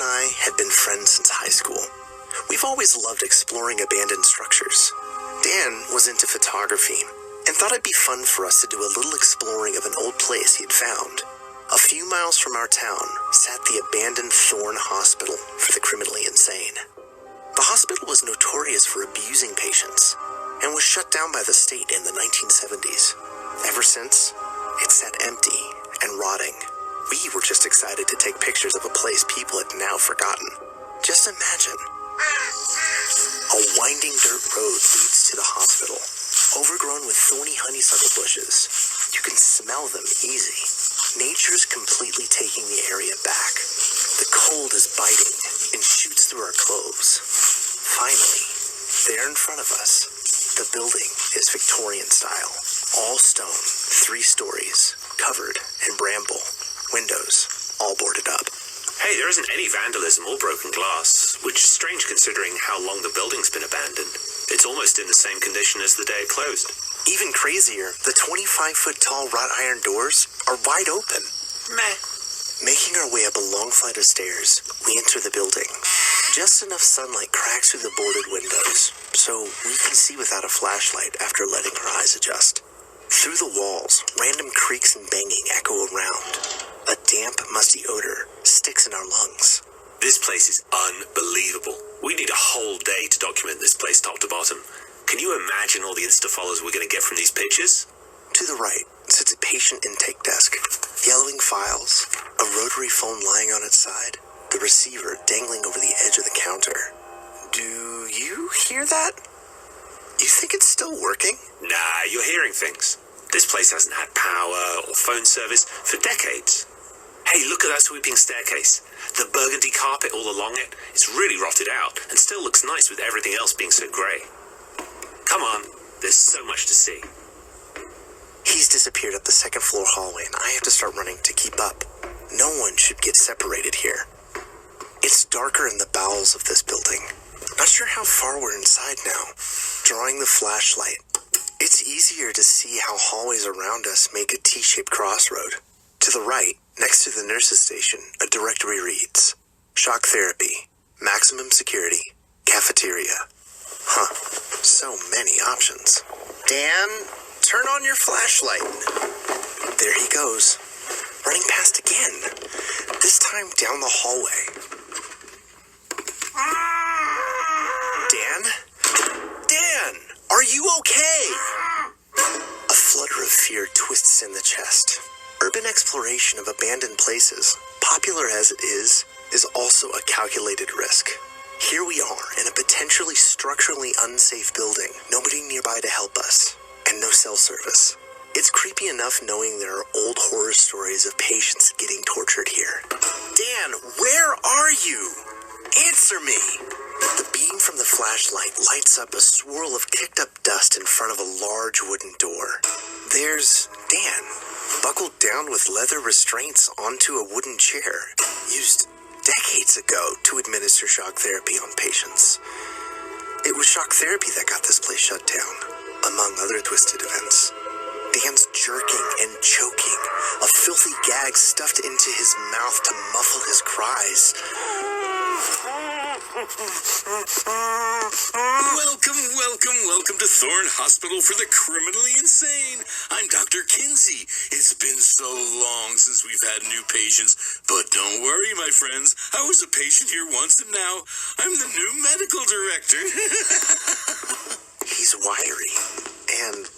and I had been friends since high school. We've always loved exploring abandoned structures. Dan was into photography and thought it'd be fun for us to do a little exploring of an old place he'd found. A few miles from our town sat the abandoned Thorn Hospital for the criminally insane. The hospital was notorious for abusing patients and was shut down by the state in the 1970s. Ever since, it sat empty and rotting. We were just excited to take pictures of a place people had now forgotten. Just imagine. A winding dirt road leads to the hospital, overgrown with thorny honeysuckle bushes. You can smell them easy. Nature's completely taking the area back. The cold is biting and shoots through our clothes. Finally, there in front of us, the building is Victorian style. All stone, 3 stories, covered in bramble. Windows, all boarded up. Hey, there isn't any vandalism or broken glass, which is strange considering how long the building's been abandoned. It's almost in the same condition as the day it closed. Even crazier, the 25-foot-tall wrought iron doors are wide open. Meh. Making our way up a long flight of stairs, we enter the building. Just enough sunlight cracks through the boarded windows, so we can see without a flashlight after letting our eyes adjust. Through the walls, random creaks and banging echo around. A damp, musty odor sticks in our lungs. This place is unbelievable. We need a whole day to document this place top to bottom. Can you imagine all the Insta-follows we're going to get from these pictures? To the right sits a patient intake desk. Yellowing files, a rotary phone lying on its side, the receiver dangling over the edge of the counter. Do you hear that? You think it's still working? Nah, you're hearing things. This place hasn't had power or phone service for decades. Hey, look at that sweeping staircase. The burgundy carpet all along it is really rotted out and still looks nice with everything else being so grey. Come on, there's so much to see. He's disappeared up the second floor hallway and I have to start running to keep up. No one should get separated here. It's darker in the bowels of this building. Not sure how far we're inside now. Drawing the flashlight, it's easier to see how hallways around us make a T-shaped crossroad. To the right, next to the nurse's station, a directory reads, shock therapy, maximum security, cafeteria. Huh, so many options. Dan, turn on your flashlight. There he goes, running past again, this time down the hallway. Dan, are you okay? A flutter of fear twists in the chest. Urban exploration of abandoned places, popular as it is also a calculated risk. Here we are in a potentially structurally unsafe building, nobody nearby to help us, and no cell service. It's creepy enough knowing there are old horror stories of patients getting tortured here. Dan, where are you? Answer me! The beam from the flashlight lights up a swirl of kicked-up dust in front of a large wooden door. There's Dan, buckled down with leather restraints onto a wooden chair, used decades ago to administer shock therapy on patients. It was shock therapy that got this place shut down, among other twisted events. Dan's jerking and choking, a filthy gag stuffed into his mouth to muffle his cries. Welcome to Thorn Hospital for the Criminally Insane. I'm Dr. Kinsey. It's been so long since we've had new patients, but don't worry, my friends. I was a patient here once and now I'm the new medical director. He's wiry and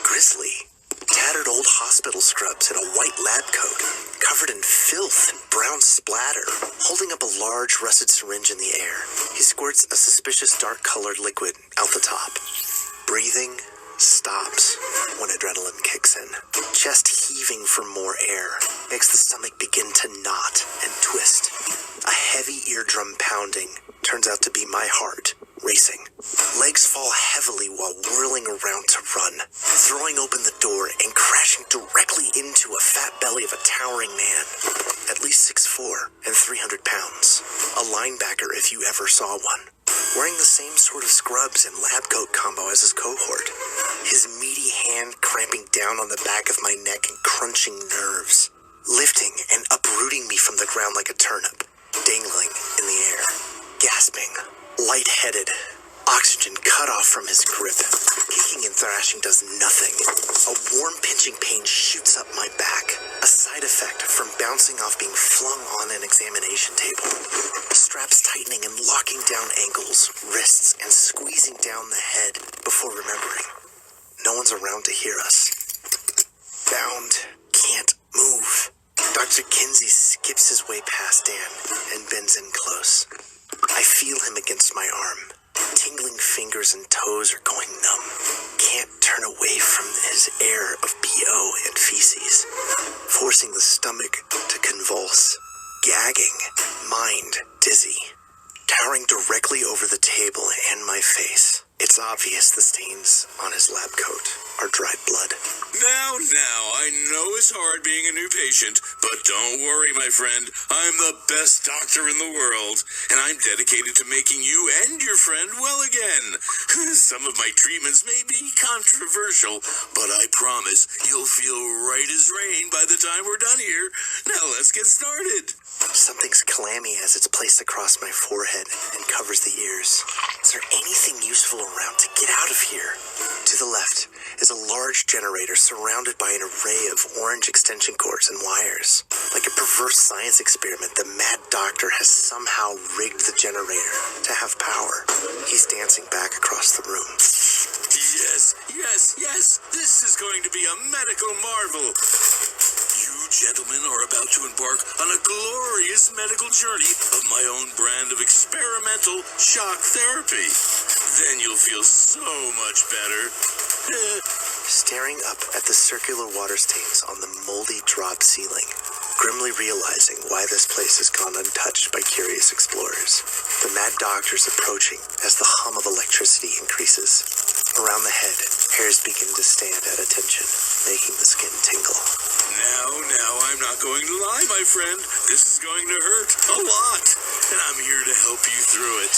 grisly. Tattered old hospital scrubs and a white lab coat, covered in filth and brown splatter, holding up a large rusted syringe in the air. He squirts a suspicious dark-colored liquid out the top. Breathing stops when adrenaline kicks in. Chest heaving for more air makes the stomach begin to knot and twist. A heavy eardrum pounding turns out to be my heart racing. Legs fall heavily while whirling around to run, throwing open the door and crashing directly into a fat belly of a towering man, at least 6'4" and 300 pounds. A linebacker if you ever saw one. Wearing the same sort of scrubs and lab coat combo as his cohort. His meaty hand cramping down on the back of my neck and crunching nerves. Lifting and uprooting me from the ground like a turnip. Dangling lightheaded, oxygen cut off from his grip. Kicking and thrashing does nothing. A warm pinching pain shoots up my back, a side effect from bouncing off being flung on an examination table. Straps tightening and locking down ankles, wrists, and squeezing down the head before remembering. No one's around to hear us. Bound, can't move. Dr. Kinsey skips his way past Dan and bends in close. I feel him against my arm. Tingling fingers and toes are going numb. Can't turn away from his air of BO and feces, forcing the stomach to convulse. Gagging, mind dizzy. Towering directly over the table and my face. It's obvious the stains on his lab coat are dried blood. Now, I know it's hard being a new patient, but don't worry, my friend. I'm the best doctor in the world, and I'm dedicated to making you and your friend well again. Some of my treatments may be controversial, but I promise you'll feel right as rain by the time we're done here. Now let's get started. Something's clammy as it's placed across my forehead and covers the ears. Is there anything useful around to get out of here? To the left is a large generator surrounded by an array of orange extension cords and wires. Like a perverse science experiment, the mad doctor has somehow rigged the generator to have power. He's dancing back across the room. Yes. This is going to be a medical marvel. You gentlemen are about to embark on a glorious medical journey of my own brand of experimental shock therapy. Then you'll feel so much better. Staring up at the circular water stains on the moldy drop ceiling, grimly realizing why this place has gone untouched by curious explorers. The mad doctor's approaching as the hum of electricity increases. Around the head, hairs begin to stand at attention, making the skin tingle. Now, I'm not going to lie, my friend. This is going to hurt a lot, and I'm here to help you through it.